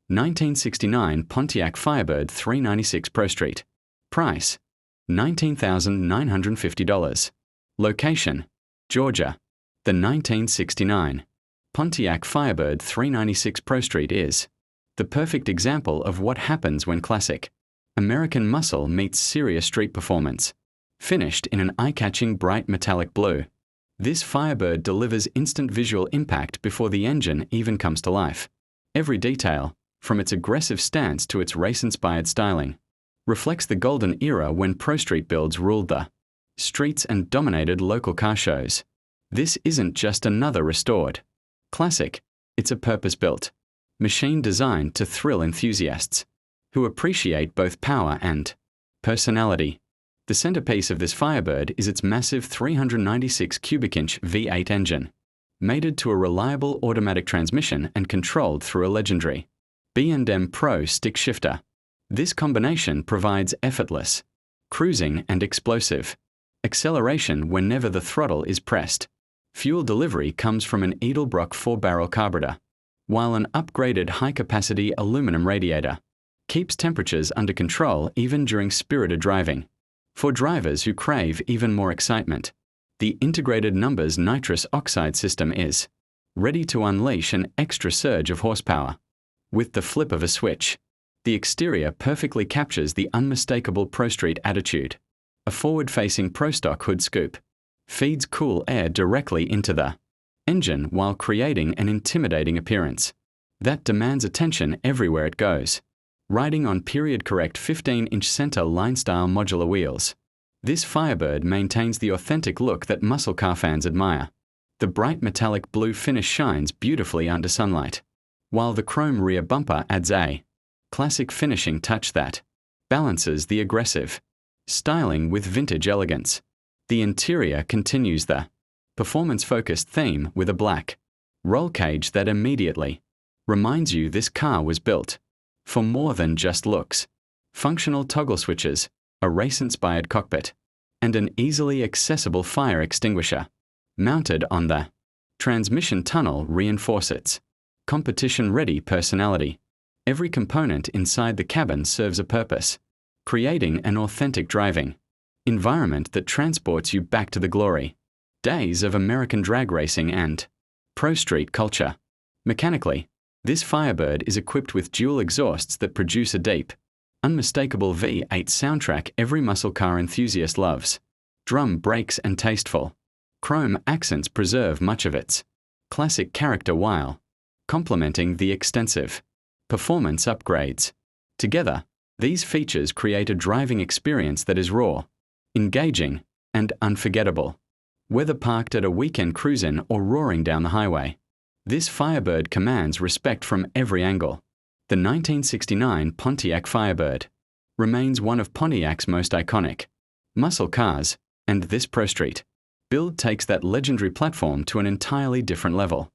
1969 Pontiac Firebird 396 Pro Street. Price: $19,950. Location: Georgia. The 1969 Pontiac Firebird 396 Pro Street is the perfect example of what happens when classic American muscle meets serious street performance. Finished in an eye-catching bright metallic blue, this Firebird delivers instant visual impact before the engine even comes to life. Every detail, from its aggressive stance to its race-inspired styling, reflects the golden era when Pro Street builds ruled the streets and dominated local car shows. This isn't just another restored classic, it's a purpose-built machine designed to thrill enthusiasts who appreciate both power and personality. The centerpiece of this Firebird is its massive 396 cubic-inch V8 engine, mated to a reliable automatic transmission and controlled through a legendary B&M Pro stick shifter. This combination provides effortless cruising and explosive acceleration whenever the throttle is pressed. Fuel delivery comes from an Edelbrock 4-barrel carburetor, while an upgraded high-capacity aluminum radiator keeps temperatures under control even during spirited driving. For drivers who crave even more excitement, the integrated Numbers nitrous oxide system is ready to unleash an extra surge of horsepower. With the flip of a switch, the exterior perfectly captures the unmistakable Pro Street attitude. A forward-facing Pro Stock hood scoop feeds cool air directly into the engine while creating an intimidating appearance that demands attention everywhere it goes. Riding on period-correct 15-inch center line-style modular wheels, this Firebird maintains the authentic look that muscle car fans admire. The bright metallic blue finish shines beautifully under sunlight, while the chrome rear bumper adds a classic finishing touch that balances the aggressive styling with vintage elegance. The interior continues the performance-focused theme with a black roll cage that immediately reminds you this car was built for more than just looks. Functional toggle switches, a race-inspired cockpit, and an easily accessible fire extinguisher mounted on the transmission tunnel reinforce its competition-ready personality. Every component inside the cabin serves a purpose, creating an authentic driving environment that transports you back to the glory days of American drag racing and Pro Street culture. Mechanically, this Firebird is equipped with dual exhausts that produce a deep, unmistakable V8 soundtrack every muscle car enthusiast loves. Drum breaks and tasteful chrome accents preserve much of its classic character while complementing the extensive performance upgrades. Together, these features create a driving experience that is raw, engaging, and unforgettable. Whether parked at a weekend cruise-in or roaring down the highway, this Firebird commands respect from every angle. The 1969 Pontiac Firebird remains one of Pontiac's most iconic muscle cars, and this Pro Street build takes that legendary platform to an entirely different level.